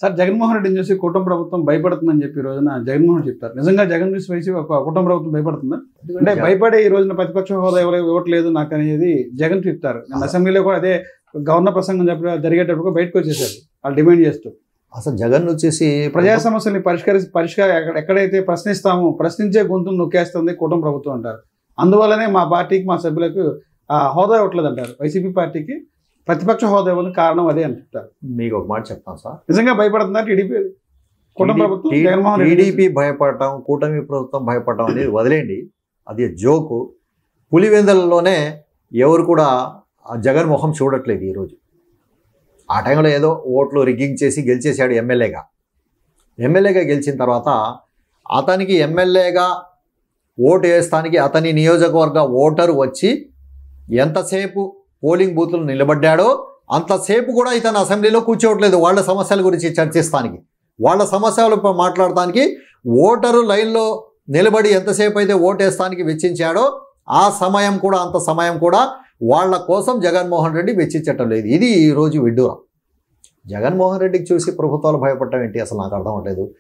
Sir Jaganmohan రెడ్డిని చూసి కూటమి ప్రభుత్వం భయపడుతుందని చెప్పి ఈ రోజున జగన్మోహన్ రెడ్డి చెప్తారు. నిజంగా జగన్ చూసి వేసి ఒక కూటమి ప్రభుత్వం భయపడుతుందా? అంటే భయపడే ఈ రోజున ప్రతిపక్ష హోదా ఇవ్వట్లేదు నాకు అనేది జగన్ చెప్తారు. నేను అసెంబ్లీలో కూడా అదే గవర్నర్ ప్రసంగం జరిగేటప్పుడు బయటకు వచ్చేసారు వాళ్ళు డిమాండ్ చేస్తూ. అసలు జగన్ వచ్చేసి ప్రజా సమస్యల్ని ఎక్కడైతే ప్రశ్నించే గొంతును నొక్కేస్తుంది కూటమి ప్రభుత్వం అంటారు. అందువల్లనే మా పార్టీకి మా సభ్యులకు హోదా ఇవ్వట్లేదు అంటారు. వైసీపీ పార్టీకి ప్రతిపక్ష హోదా ఇవ్వడానికి కారణం అదే అని చెప్తారు. మీకు ఒక మాట చెప్తాను సార్, నిజంగా భయపడుతుందా టీడీపీ కూటమి ప్రభుత్వం? జగన్మోహన్ రెడ్డి టీడీపీ భయపడటం, కూటమి ప్రభుత్వం భయపడటం అనేది వదిలేండి, అది జోకు. పులివెందులలోనే ఎవరు కూడా జగన్ మొహం చూడట్లేదు ఈరోజు. ఆ టైంలో ఏదో ఓట్లు రిగ్గింగ్ చేసి గెలిచేశాడు ఎమ్మెల్యేగా గెలిచిన తర్వాత అతనికి ఎమ్మెల్యేగా ఓటు వేస్తానికి అతని నియోజకవర్గ ఓటరు వచ్చి ఎంతసేపు పోలింగ్ బూత్లు నిలబడ్డాడో అంతసేపు కూడా ఇతను అసెంబ్లీలో కూర్చోవట్లేదు. వాళ్ళ సమస్యల గురించి చర్చిస్తానికి, వాళ్ళ సమస్యలు మాట్లాడటానికి ఓటరు లైన్లో నిలబడి ఎంతసేపు అయితే ఓటేస్తానికి వెచ్చించాడో అంత సమయం కూడా వాళ్ళ కోసం జగన్మోహన్ రెడ్డి వెచ్చించటం లేదు. ఇది ఈరోజు విడ్డూరం. జగన్మోహన్ రెడ్డికి చూసి ప్రభుత్వాలు భయపడటం ఏంటి అసలు నాకు అర్థం అవ్వట్లేదు.